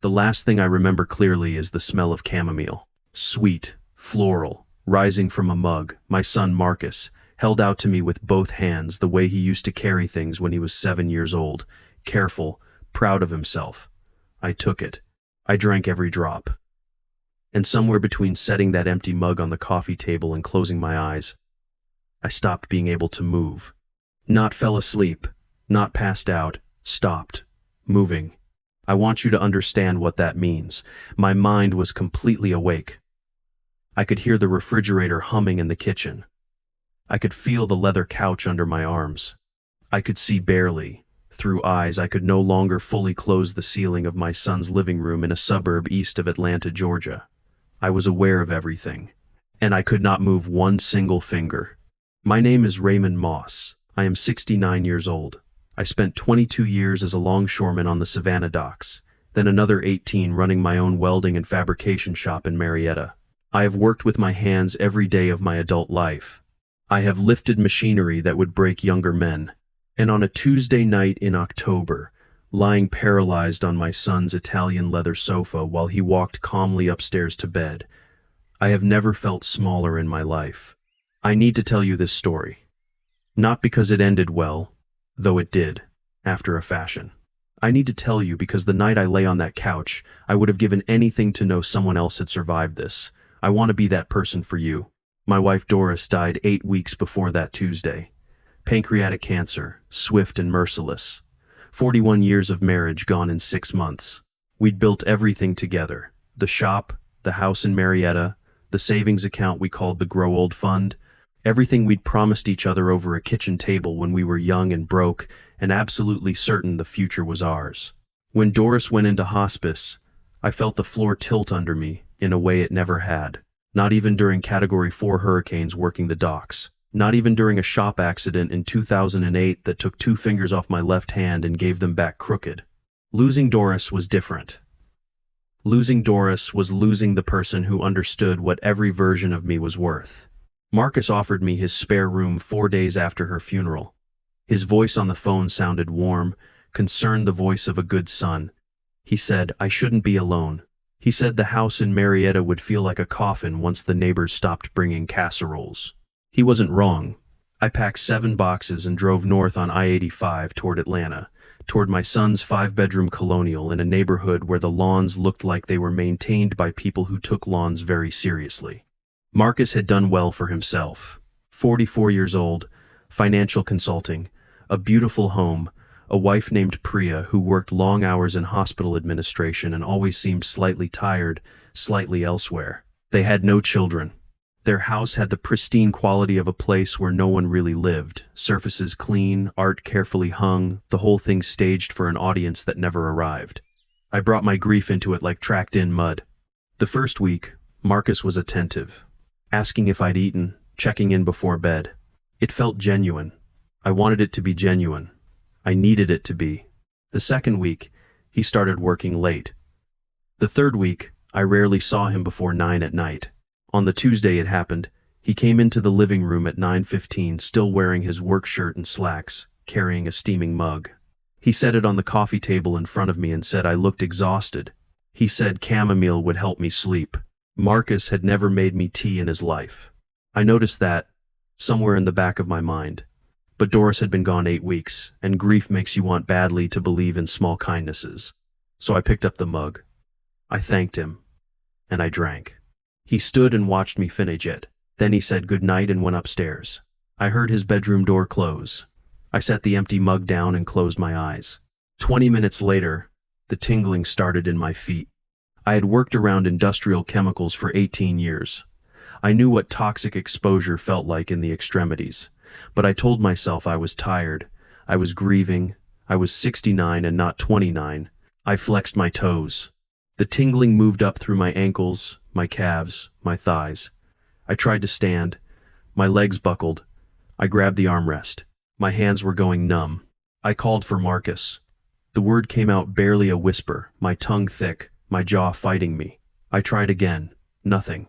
The last thing I remember clearly is the smell of chamomile. Sweet, floral, rising from a mug, my son Marcus held out to me with both hands the way he used to carry things when he was 7 years old, careful, proud of himself. I took it. I drank every drop. And somewhere between setting that empty mug on the coffee table and closing my eyes, I stopped being able to move. Not fell asleep, not passed out, stopped moving. I want you to understand what that means. My mind was completely awake. I could hear the refrigerator humming in the kitchen. I could feel the leather couch under my arms. I could see barely. Through eyes I could no longer fully close the ceiling of my son's living room in a suburb east of Atlanta, Georgia. I was aware of everything, and I could not move one single finger. My name is Raymond Moss. I am 69 years old. I spent 22 years as a longshoreman on the Savannah docks, then another 18 running my own welding and fabrication shop in Marietta. I have worked with my hands every day of my adult life. I have lifted machinery that would break younger men. And on a Tuesday night in October, lying paralyzed on my son's Italian leather sofa while he walked calmly upstairs to bed, I have never felt smaller in my life. I need to tell you this story. Not because it ended well, though it did, after a fashion. I need to tell you because the night I lay on that couch, I would have given anything to know someone else had survived this. I want to be that person for you. My wife Doris died 8 weeks before that Tuesday. Pancreatic cancer, swift and merciless. 41 years of marriage gone in 6 months. We'd built everything together. The shop, the house in Marietta, the savings account we called the Grow Old Fund. Everything we'd promised each other over a kitchen table when we were young and broke and absolutely certain the future was ours. When Doris went into hospice, I felt the floor tilt under me in a way it never had. Not even during Category 4 hurricanes working the docks. Not even during a shop accident in 2008 that took 2 fingers off my left hand and gave them back crooked. Losing Doris was different. Losing Doris was losing the person who understood what every version of me was worth. Marcus offered me his spare room 4 days after her funeral. His voice on the phone sounded warm, concerned, the voice of a good son. He said I shouldn't be alone. He said the house in Marietta would feel like a coffin once the neighbors stopped bringing casseroles. He wasn't wrong. I packed 7 boxes and drove north on I-85 toward Atlanta, toward my son's 5-bedroom colonial in a neighborhood where the lawns looked like they were maintained by people who took lawns very seriously. Marcus had done well for himself. 44 years old, financial consulting, a beautiful home, a wife named Priya who worked long hours in hospital administration and always seemed slightly tired, slightly elsewhere. They had no children. Their house had the pristine quality of a place where no one really lived. Surfaces clean, art carefully hung, the whole thing staged for an audience that never arrived. I brought my grief into it like tracked-in mud. The first week, Marcus was attentive, asking if I'd eaten, checking in before bed. It felt genuine. I wanted it to be genuine. I needed it to be. The second week, he started working late. The third week, I rarely saw him before 9 at night. On the Tuesday it happened, he came into the living room at 9:15, still wearing his work shirt and slacks, carrying a steaming mug. He set it on the coffee table in front of me and said I looked exhausted. He said chamomile would help me sleep. Marcus had never made me tea in his life. I noticed that, somewhere in the back of my mind. But Doris had been gone 8 weeks, and grief makes you want badly to believe in small kindnesses. So I picked up the mug. I thanked him, and I drank. He stood and watched me finish it. Then he said goodnight and went upstairs. I heard his bedroom door close. I set the empty mug down and closed my eyes. 20 minutes later, the tingling started in my feet. I had worked around industrial chemicals for 18 years. I knew what toxic exposure felt like in the extremities, but I told myself I was tired. I was grieving. I was 69 and not 29. I flexed my toes. The tingling moved up through my ankles, my calves, my thighs. I tried to stand. My legs buckled. I grabbed the armrest. My hands were going numb. I called for Marcus. The word came out barely a whisper, my tongue thick, my jaw fighting me. I tried again. Nothing.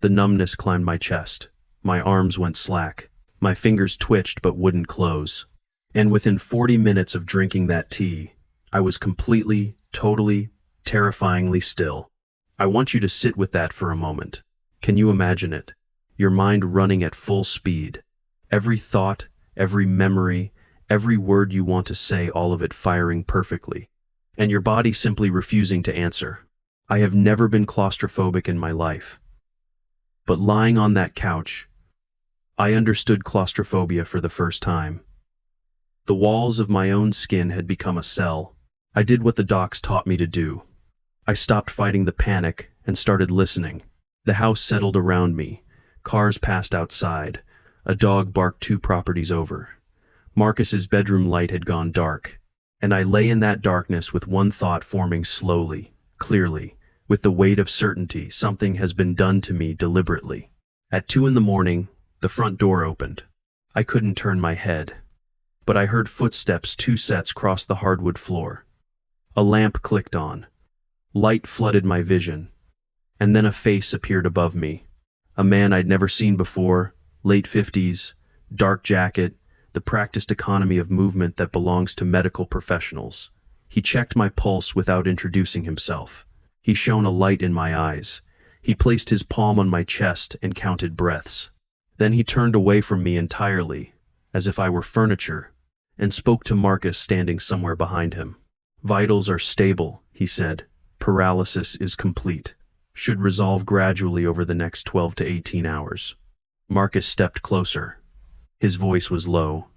The numbness climbed my chest. My arms went slack. My fingers twitched but wouldn't close. And within 40 minutes of drinking that tea, I was completely, totally, terrifyingly still. I want you to sit with that for a moment. Can you imagine it? Your mind running at full speed. Every thought, every memory, every word you want to say, all of it firing perfectly. And your body simply refusing to answer. I have never been claustrophobic in my life. But lying on that couch, I understood claustrophobia for the first time. The walls of my own skin had become a cell. I did what the docs taught me to do. I stopped fighting the panic and started listening. The house settled around me. Cars passed outside. A dog barked 2 properties over. Marcus's bedroom light had gone dark, and I lay in that darkness with one thought forming slowly, clearly, with the weight of certainty. Something has been done to me deliberately. At 2 in the morning, the front door opened. I couldn't turn my head, but I heard footsteps 2 sets cross the hardwood floor. A lamp clicked on. Light flooded my vision, and then a face appeared above me. A man I'd never seen before, late 50s, dark jacket, the practiced economy of movement that belongs to medical professionals. He checked my pulse without introducing himself. He shone a light in my eyes. He placed his palm on my chest and counted breaths. Then he turned away from me entirely, as if I were furniture, and spoke to Marcus standing somewhere behind him. "Vitals are stable," he said. "Paralysis is complete. Should resolve gradually over the next 12 to 18 hours. Marcus stepped closer. His voice was low,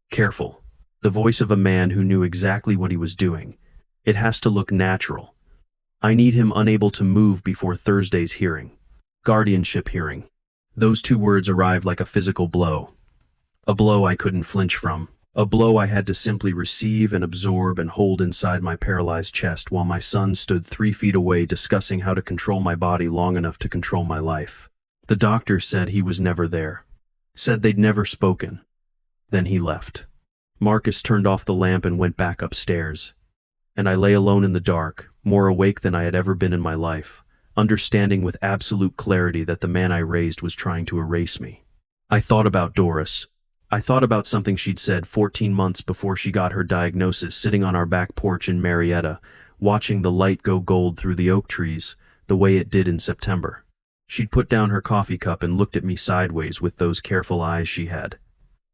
careful, the voice of a man who knew exactly what he was doing. "It has to look natural. I need him unable to move before Thursday's hearing." Guardianship hearing. Those 2 words arrived like a physical blow. A blow I couldn't flinch from. A blow I had to simply receive and absorb and hold inside my paralyzed chest while my son stood 3 feet away discussing how to control my body long enough to control my life. The doctor said he was never there. Said they'd never spoken. Then he left. Marcus turned off the lamp and went back upstairs. And I lay alone in the dark, more awake than I had ever been in my life, understanding with absolute clarity that the man I raised was trying to erase me. I thought about Doris. I thought about something she'd said 14 months before she got her diagnosis, sitting on our back porch in Marietta, watching the light go gold through the oak trees, the way it did in September. She'd put down her coffee cup and looked at me sideways with those careful eyes she had.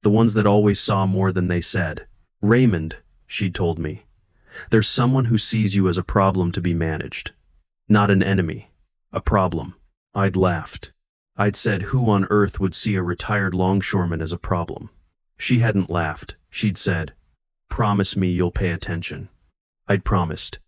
The ones that always saw more than they said. "Raymond," she'd told me, "there's someone who sees you as a problem to be managed. Not an enemy. A problem." I'd laughed. I'd said, who on earth would see a retired longshoreman as a problem? She hadn't laughed. She'd said, "Promise me you'll pay attention." I'd promised.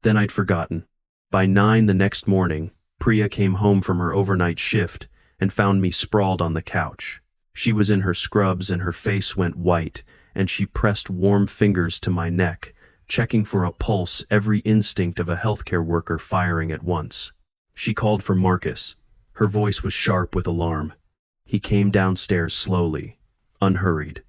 Then I'd forgotten. By 9 the next morning, Priya came home from her overnight shift and found me sprawled on the couch. She was in her scrubs and her face went white, and she pressed warm fingers to my neck, checking for a pulse, every instinct of a healthcare worker firing at once. She called for Marcus. Her voice was sharp with alarm. He came downstairs slowly, unhurried.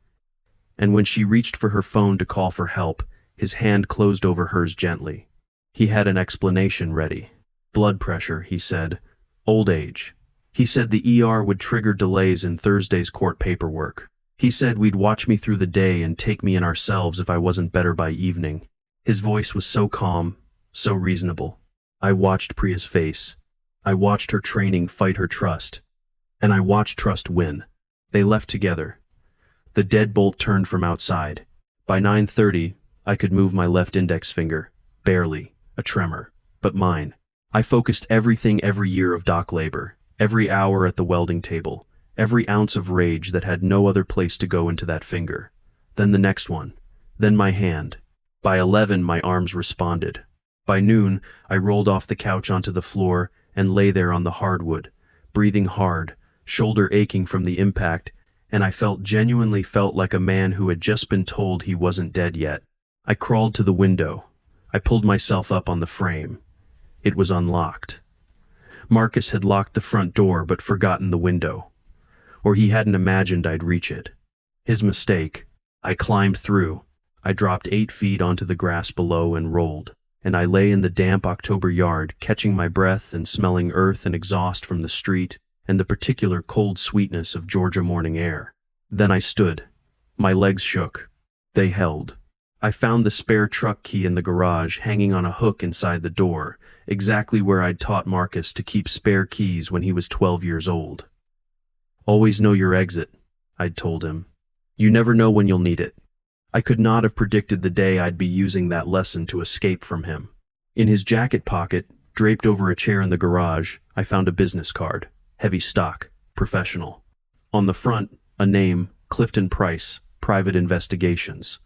And when she reached for her phone to call for help, his hand closed over hers gently. He had an explanation ready. "Blood pressure," he said. "Old age." He said the ER would trigger delays in Thursday's court paperwork. He said we'd watch me through the day and take me in ourselves if I wasn't better by evening. His voice was so calm, so reasonable. I watched Priya's face. I watched her training fight her trust. And I watched trust win. They left together. The deadbolt turned from outside. By 9:30, I could move my left index finger. Barely. A tremor. But mine. I focused everything, every year of dock labor, every hour at the welding table, every ounce of rage that had no other place to go into that finger. Then the next one. Then my hand. By 11, my arms responded. By noon, I rolled off the couch onto the floor and lay there on the hardwood, breathing hard, shoulder aching from the impact, and I genuinely felt like a man who had just been told he wasn't dead yet. I crawled to the window. I pulled myself up on the frame. It was unlocked. Marcus had locked the front door but forgotten the window. Or he hadn't imagined I'd reach it. His mistake. I climbed through. I dropped 8 feet onto the grass below and rolled. And I lay in the damp October yard, catching my breath and smelling earth and exhaust from the street and the particular cold sweetness of Georgia morning air. Then I stood. My legs shook. They held. I found the spare truck key in the garage hanging on a hook inside the door, exactly where I'd taught Marcus to keep spare keys when he was 12 years old. Always know your exit, I'd told him. You never know when you'll need it. I could not have predicted the day I'd be using that lesson to escape from him. In his jacket pocket, draped over a chair in the garage, I found a business card. Heavy stock, professional. On the front, a name, Clifton Price, Private Investigations.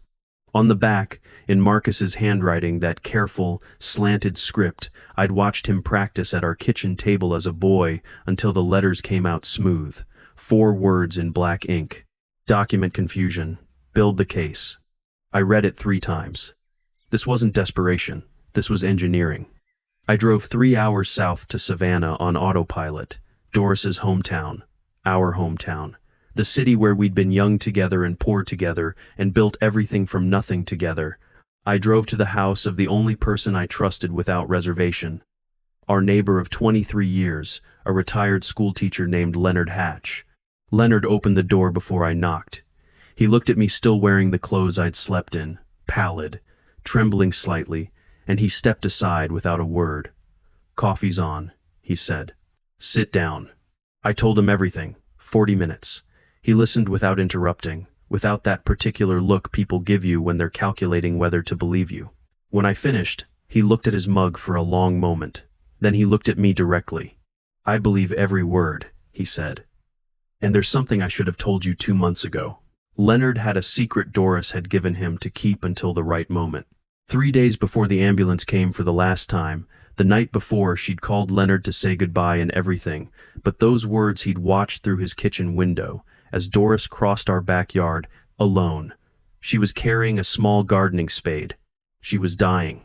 On the back, in Marcus's handwriting, that careful, slanted script I'd watched him practice at our kitchen table as a boy until the letters came out smooth. 4 words in black ink. Document confusion. Build the case. I read it 3 times. This wasn't desperation. This was engineering. I drove 3 hours south to Savannah on autopilot, Doris's hometown, our hometown, the city where we'd been young together and poor together and built everything from nothing together. I drove to the house of the only person I trusted without reservation. Our neighbor of 23 years, a retired schoolteacher named Leonard Hatch. Leonard opened the door before I knocked. He looked at me still wearing the clothes I'd slept in, pallid, trembling slightly, and he stepped aside without a word. "Coffee's on," he said. "Sit down." I told him everything, 40 minutes. He listened without interrupting, without that particular look people give you when they're calculating whether to believe you. When I finished, he looked at his mug for a long moment. Then he looked at me directly. "I believe every word," he said. "And there's something I should have told you 2 months ago." Leonard had a secret Doris had given him to keep until the right moment. 3 days before the ambulance came for the last time, the night before, she'd called Leonard to say goodbye and everything, but those words he'd watched through his kitchen window, as Doris crossed our backyard, alone. She was carrying a small gardening spade. She was dying.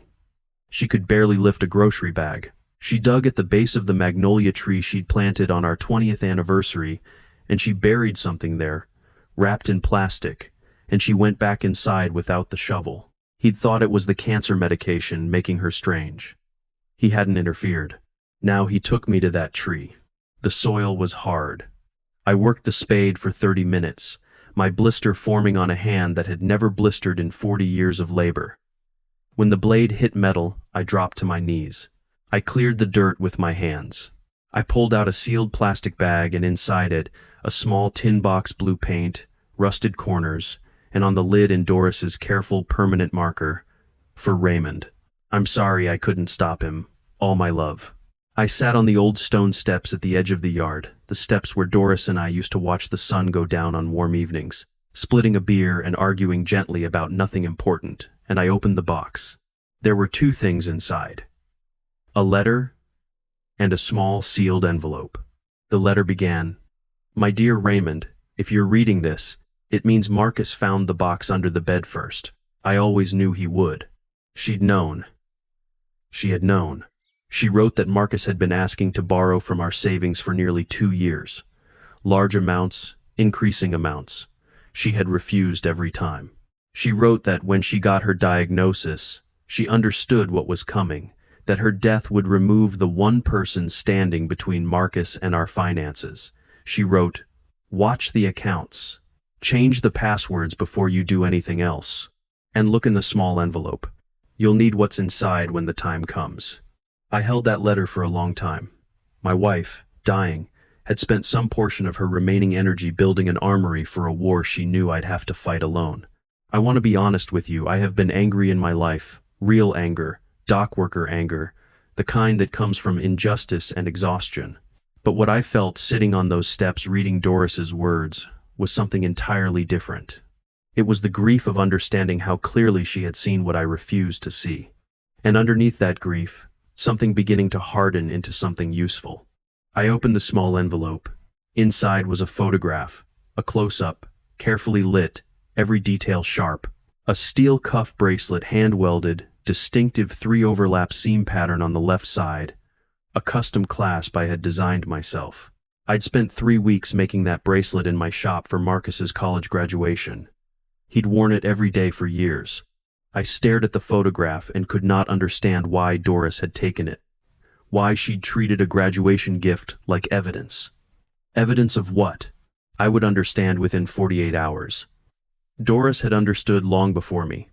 She could barely lift a grocery bag. She dug at the base of the magnolia tree she'd planted on our 20th anniversary, and she buried something there, wrapped in plastic, and she went back inside without the shovel. He'd thought it was the cancer medication making her strange. He hadn't interfered. Now he took me to that tree. The soil was hard. I worked the spade for 30 minutes, my blister forming on a hand that had never blistered in 40 years of labor. When the blade hit metal, I dropped to my knees. I cleared the dirt with my hands. I pulled out a sealed plastic bag, and inside it, a small tin box, blue paint, rusted corners, and on the lid in Doris's careful permanent marker, "For Raymond. I'm sorry I couldn't stop him. All my love." I sat on the old stone steps at the edge of the yard, the steps where Doris and I used to watch the sun go down on warm evenings, splitting a beer and arguing gently about nothing important, and I opened the box. There were 2 things inside. A letter and a small sealed envelope. The letter began, "My dear Raymond, if you're reading this, it means Marcus found the box under the bed first. I always knew he would." She'd known. She had known. She wrote that Marcus had been asking to borrow from our savings for nearly 2 years. Large amounts, increasing amounts. She had refused every time. She wrote that when she got her diagnosis, she understood what was coming, that her death would remove the one person standing between Marcus and our finances. She wrote, "Watch the accounts. Change the passwords before you do anything else. And look in the small envelope. You'll need what's inside when the time comes." I held that letter for a long time. My wife, dying, had spent some portion of her remaining energy building an armory for a war she knew I'd have to fight alone. I want to be honest with you, I have been angry in my life, real anger, dock worker anger, the kind that comes from injustice and exhaustion. But what I felt sitting on those steps reading Doris's words was something entirely different. It was the grief of understanding how clearly she had seen what I refused to see. And underneath that grief, something beginning to harden into something useful. I opened the small envelope. Inside was a photograph, a close-up, carefully lit, every detail sharp. A steel cuff bracelet hand-welded, distinctive 3-overlap seam pattern on the left side. A custom clasp I had designed myself. I'd spent 3 weeks making that bracelet in my shop for Marcus's college graduation. He'd worn it every day for years. I stared at the photograph and could not understand why Doris had taken it. Why she'd treated a graduation gift like evidence. Evidence of what? I would understand within 48 hours. Doris had understood long before me.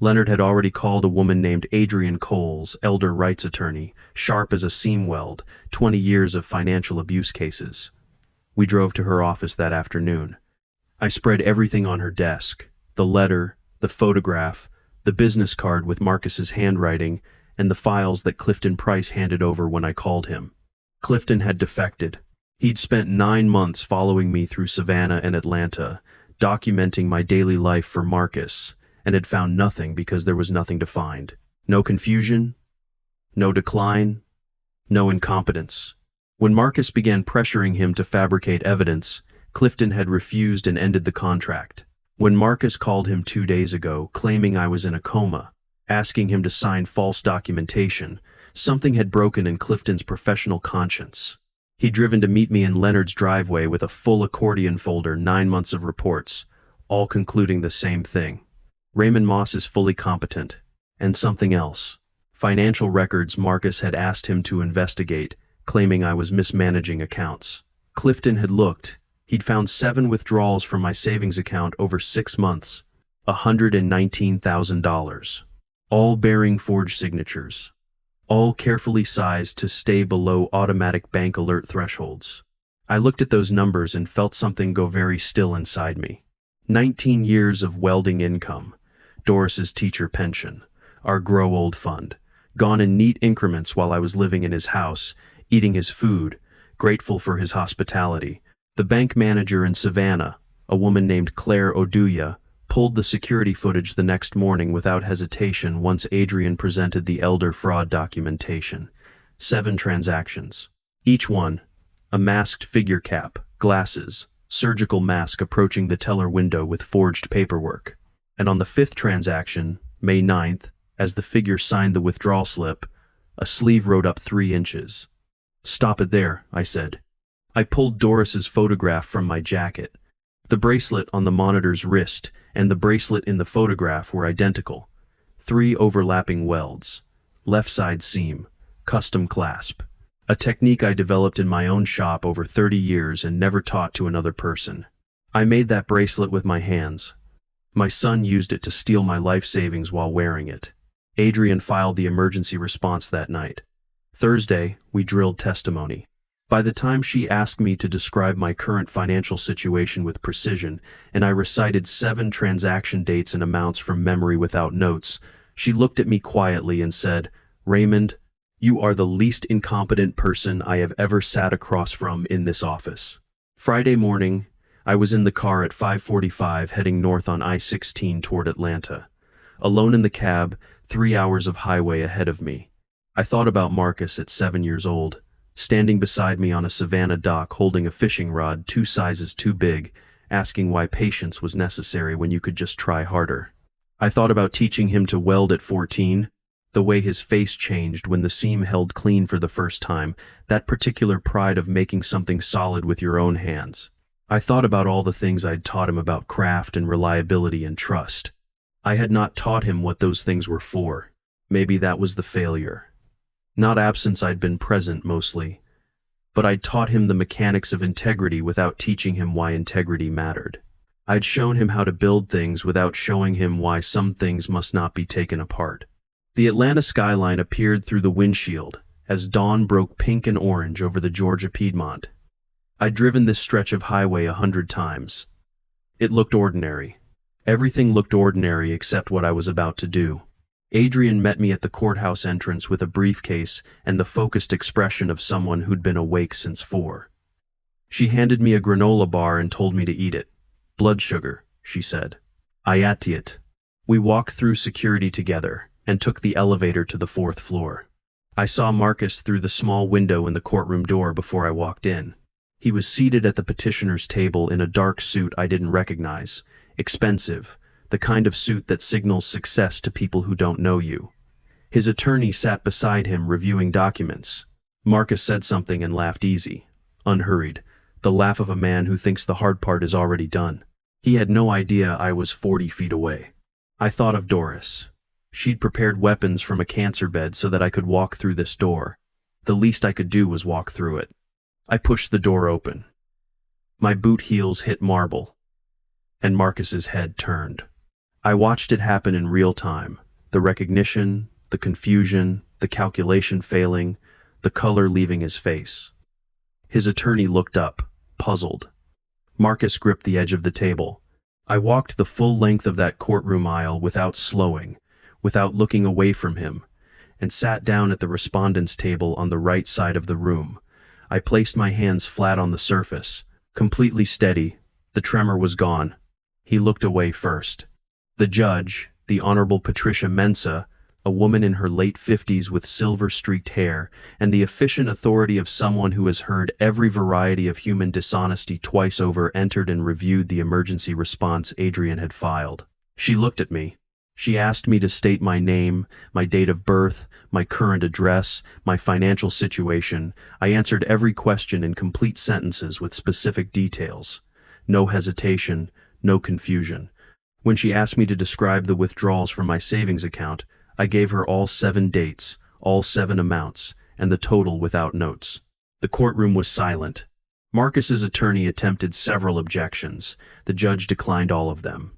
Leonard had already called a woman named Adrienne Coles, elder rights attorney, sharp as a seam weld, 20 years of financial abuse cases. We drove to her office that afternoon. I spread everything on her desk: the letter, the photograph, the business card with Marcus's handwriting, and the files that Clifton Price handed over when I called him. Clifton had defected. He'd spent 9 months following me through Savannah and Atlanta, documenting my daily life for Marcus, and had found nothing because there was nothing to find. No confusion, no decline, no incompetence. When Marcus began pressuring him to fabricate evidence, Clifton had refused and ended the contract. When Marcus called him 2 days ago, claiming I was in a coma, asking him to sign false documentation, something had broken in Clifton's professional conscience. He'd driven to meet me in Leonard's driveway with a full accordion folder, 9 months of reports, all concluding the same thing. Raymond Moss is fully competent. And something else. Financial records Marcus had asked him to investigate, claiming I was mismanaging accounts. Clifton had looked. He'd found 7 withdrawals from my savings account over 6 months, $119,000, all bearing forged signatures, all carefully sized to stay below automatic bank alert thresholds. I looked at those numbers and felt something go very still inside me. 19 years of welding income, Doris's teacher pension, our grow old fund, gone in neat increments while I was living in his house, eating his food, grateful for his hospitality. The bank manager in Savannah, a woman named Claire Oduya, pulled the security footage the next morning without hesitation once Adrienne presented the elder fraud documentation. 7 transactions. Each one, a masked figure cap, glasses, surgical mask approaching the teller window with forged paperwork. And on the 5th transaction, May 9th, as the figure signed the withdrawal slip, a sleeve wrote up 3 inches. "Stop it there," I said. I pulled Doris's photograph from my jacket. The bracelet on the monitor's wrist and the bracelet in the photograph were identical. 3 overlapping welds. Left side seam. Custom clasp. A technique I developed in my own shop over 30 years and never taught to another person. I made that bracelet with my hands. My son used it to steal my life savings while wearing it. Adrienne filed the emergency response that night. Thursday, we drilled testimony. By the time she asked me to describe my current financial situation with precision, and I recited 7 transaction dates and amounts from memory without notes, she looked at me quietly and said, "Raymond, you are the least incompetent person I have ever sat across from in this office." Friday morning, I was in the car at 5:45 heading north on I-16 toward Atlanta. Alone in the cab, 3 hours of highway ahead of me. I thought about Marcus at 7 years old, standing beside me on a Savannah dock holding a fishing rod 2 sizes too big, asking why patience was necessary when you could just try harder. I thought about teaching him to weld at 14, the way his face changed when the seam held clean for the first time, that particular pride of making something solid with your own hands. I thought about all the things I'd taught him about craft and reliability and trust. I had not taught him what those things were for. Maybe that was the failure. Not absence, I'd been present mostly, but I'd taught him the mechanics of integrity without teaching him why integrity mattered. I'd shown him how to build things without showing him why some things must not be taken apart. The Atlanta skyline appeared through the windshield as dawn broke pink and orange over the Georgia Piedmont. I'd driven this stretch of highway 100 times. It looked ordinary. Everything looked ordinary except what I was about to do. Adrienne met me at the courthouse entrance with a briefcase and the focused expression of someone who'd been awake since 4. She handed me a granola bar and told me to eat it. "Blood sugar," she said. I ate it. We walked through security together and took the elevator to the 4th floor. I saw Marcus through the small window in the courtroom door before I walked in. He was seated at the petitioner's table in a dark suit I didn't recognize. Expensive. The kind of suit that signals success to people who don't know you. His attorney sat beside him reviewing documents. Marcus said something and laughed easy, unhurried, the laugh of a man who thinks the hard part is already done. He had no idea I was 40 feet away. I thought of Doris. She'd prepared weapons from a cancer bed so that I could walk through this door. The least I could do was walk through it. I pushed the door open. My boot heels hit marble, and Marcus's head turned. I watched it happen in real time. The recognition, the confusion, the calculation failing, the color leaving his face. His attorney looked up, puzzled. Marcus gripped the edge of the table. I walked the full length of that courtroom aisle without slowing, without looking away from him, and sat down at the respondent's table on the right side of the room. I placed my hands flat on the surface, completely steady. The tremor was gone. He looked away first. The judge, the Honorable Patricia Mensah, a woman in her late 50s with silver-streaked hair, and the efficient authority of someone who has heard every variety of human dishonesty twice over, entered and reviewed the emergency response Adrian had filed. She looked at me. She asked me to state my name, my date of birth, my current address, my financial situation. I answered every question in complete sentences with specific details. No hesitation, no confusion. When she asked me to describe the withdrawals from my savings account, I gave her all 7 dates, all 7 amounts, and the total without notes. The courtroom was silent. Marcus's attorney attempted several objections. The judge declined all of them.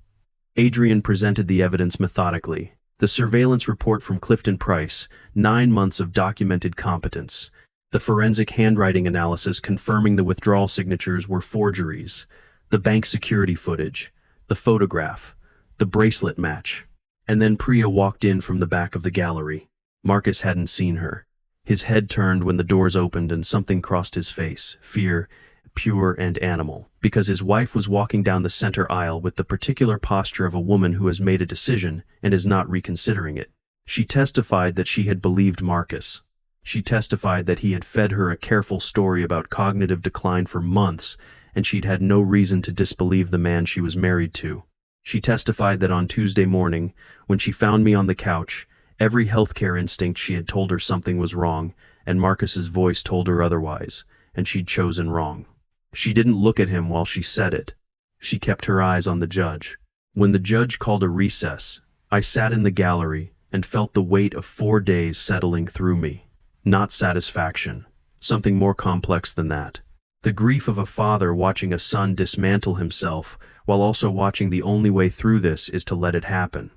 Adrian presented the evidence methodically. The surveillance report from Clifton Price, 9 months of documented competence. The forensic handwriting analysis confirming the withdrawal signatures were forgeries. The bank security footage. The photograph. The bracelet match. And then Priya walked in from the back of the gallery. Marcus hadn't seen her. His head turned when the doors opened and something crossed his face, fear, pure and animal, because his wife was walking down the center aisle with the particular posture of a woman who has made a decision and is not reconsidering it. She testified that she had believed Marcus. She testified that he had fed her a careful story about cognitive decline for months, and she'd had no reason to disbelieve the man she was married to. She testified that on Tuesday morning, when she found me on the couch, every healthcare instinct she had told her something was wrong, and Marcus's voice told her otherwise, and she'd chosen wrong. She didn't look at him while she said it. She kept her eyes on the judge. When the judge called a recess, I sat in the gallery and felt the weight of 4 days settling through me. Not satisfaction. Something more complex than that. The grief of a father watching a son dismantle himself, while also watching the only way through this is to let it happen.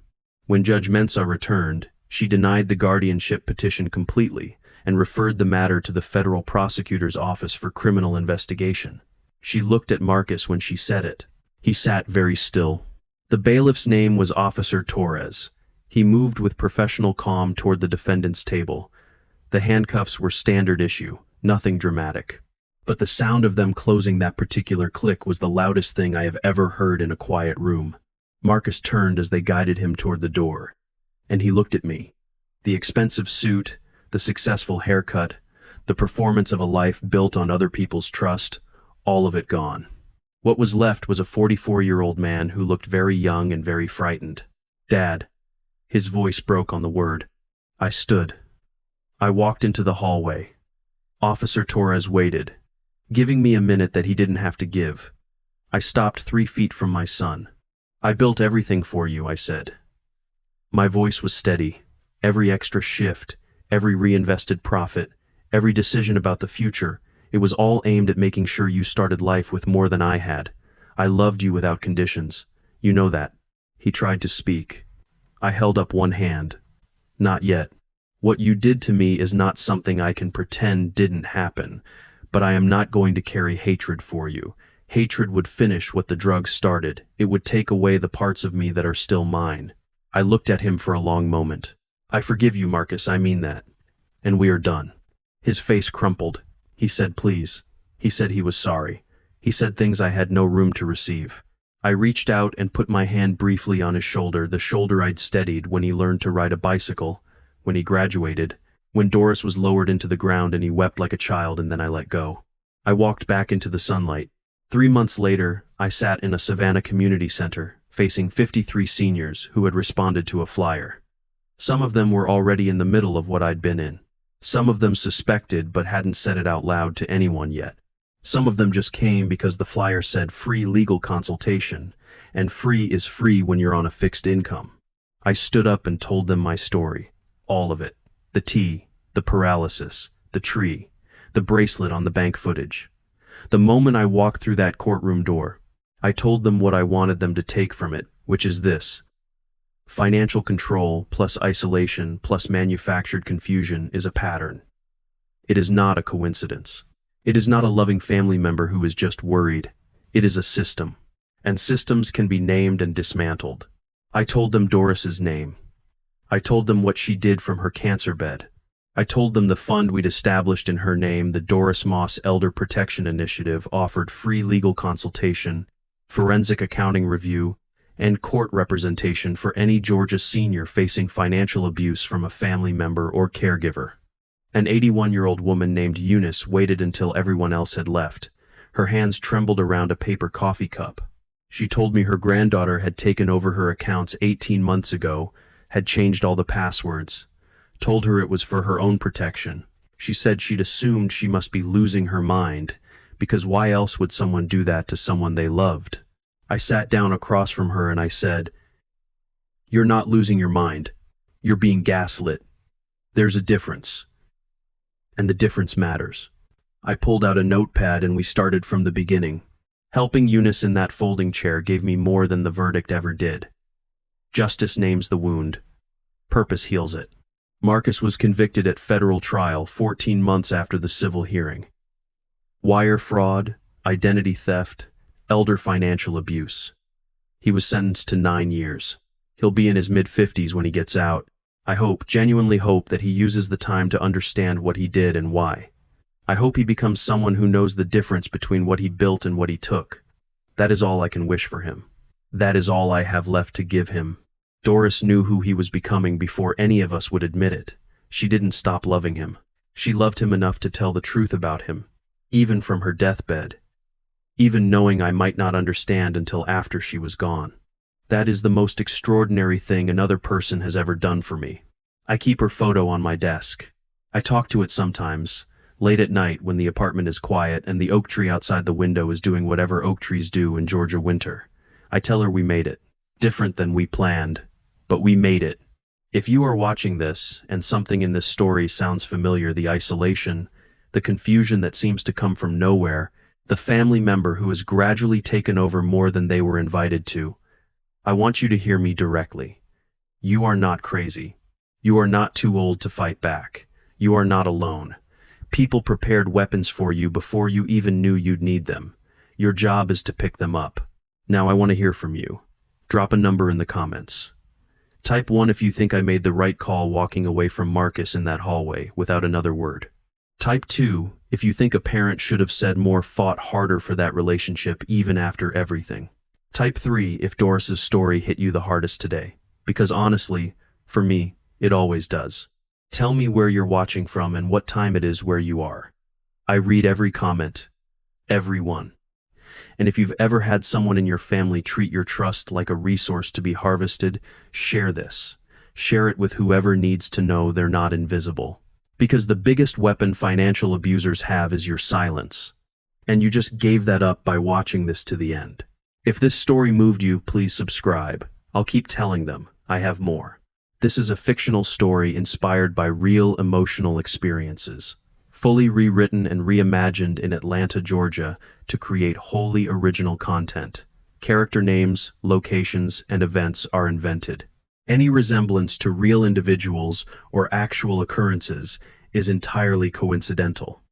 When Judge Mensah returned, she denied the guardianship petition completely and referred the matter to the federal prosecutor's office for criminal investigation. She looked at Marcus when she said it. He sat very still. The bailiff's name was Officer Torres. He moved with professional calm toward the defendant's table. The handcuffs were standard issue, nothing dramatic. But the sound of them closing that particular click was the loudest thing I have ever heard in a quiet room. Marcus turned as they guided him toward the door. And he looked at me. The expensive suit, the successful haircut, the performance of a life built on other people's trust, all of it gone. What was left was a 44-year-old man who looked very young and very frightened. "Dad." His voice broke on the word. I stood. I walked into the hallway. Officer Torres waited, giving me a minute that he didn't have to give. I stopped 3 feet from my son. "I built everything for you," I said. My voice was steady. Every extra shift, every reinvested profit, every decision about the future, it was all aimed at making sure you started life with more than I had. I loved you without conditions. You know that. He tried to speak. I held up one hand. "Not yet. What you did to me is not something I can pretend didn't happen, but I am not going to carry hatred for you. Hatred would finish what the drugs started. It would take away the parts of me that are still mine." I looked at him for a long moment. "I forgive you, Marcus, I mean that. And we are done." His face crumpled. He said please. He said he was sorry. He said things I had no room to receive. I reached out and put my hand briefly on his shoulder, the shoulder I'd steadied when he learned to ride a bicycle, when he graduated, when Doris was lowered into the ground and he wept like a child, and then I let go. I walked back into the sunlight. 3 months later, I sat in a Savannah community center, facing 53 seniors who had responded to a flyer. Some of them were already in the middle of what I'd been in. Some of them suspected but hadn't said it out loud to anyone yet. Some of them just came because the flyer said free legal consultation, and free is free when you're on a fixed income. I stood up and told them my story. All of it. The tea, the paralysis, the tree, the bracelet on the bank footage. The moment I walked through that courtroom door, I told them what I wanted them to take from it, which is this. Financial control plus isolation plus manufactured confusion is a pattern. It is not a coincidence. It is not a loving family member who is just worried. It is a system. And systems can be named and dismantled. I told them Doris's name. I told them what she did from her cancer bed. I told them the fund we'd established in her name, the Doris Moss Elder Protection Initiative, offered free legal consultation, forensic accounting review, and court representation for any Georgia senior facing financial abuse from a family member or caregiver. An 81-year-old woman named Eunice waited until everyone else had left. Her hands trembled around a paper coffee cup. She told me her granddaughter had taken over her accounts 18 months ago, had changed all the passwords, told her it was for her own protection. She said she'd assumed she must be losing her mind, because why else would someone do that to someone they loved? I sat down across from her and I said, "You're not losing your mind. You're being gaslit. There's a difference. And the difference matters." I pulled out a notepad and we started from the beginning. Helping Eunice in that folding chair gave me more than the verdict ever did. Justice names the wound. Purpose heals it. Marcus was convicted at federal trial 14 months after the civil hearing. Wire fraud, identity theft, elder financial abuse. He was sentenced to 9 years. He'll be in his mid-50s when he gets out. I hope, genuinely hope, that he uses the time to understand what he did and why. I hope he becomes someone who knows the difference between what he built and what he took. That is all I can wish for him. That is all I have left to give him. Doris knew who he was becoming before any of us would admit it. She didn't stop loving him. She loved him enough to tell the truth about him, even from her deathbed, even knowing I might not understand until after she was gone. That is the most extraordinary thing another person has ever done for me. I keep her photo on my desk. I talk to it sometimes, late at night when the apartment is quiet and the oak tree outside the window is doing whatever oak trees do in Georgia winter. I tell her we made it. Different than we planned, but we made it. If you are watching this and something in this story sounds familiar, the isolation, the confusion that seems to come from nowhere, the family member who has gradually taken over more than they were invited to, I want you to hear me directly. You are not crazy. You are not too old to fight back. You are not alone. People prepared weapons for you before you even knew you'd need them. Your job is to pick them up. Now I want to hear from you. Drop a number in the comments. Type 1 if you think I made the right call walking away from Marcus in that hallway without another word. Type 2 if you think a parent should have said more, fought harder for that relationship even after everything. Type 3 if Doris's story hit you the hardest today, because honestly, for me, it always does. Tell me where you're watching from and what time it is where you are. I read every comment, every one. And if you've ever had someone in your family treat your trust like a resource to be harvested, share this. Share it with whoever needs to know they're not invisible. Because the biggest weapon financial abusers have is your silence. And you just gave that up by watching this to the end. If this story moved you, please subscribe. I'll keep telling them. I have more. This is a fictional story inspired by real emotional experiences, fully rewritten and reimagined in Atlanta, Georgia, to create wholly original content. Character names, locations, and events are invented. Any resemblance to real individuals or actual occurrences is entirely coincidental.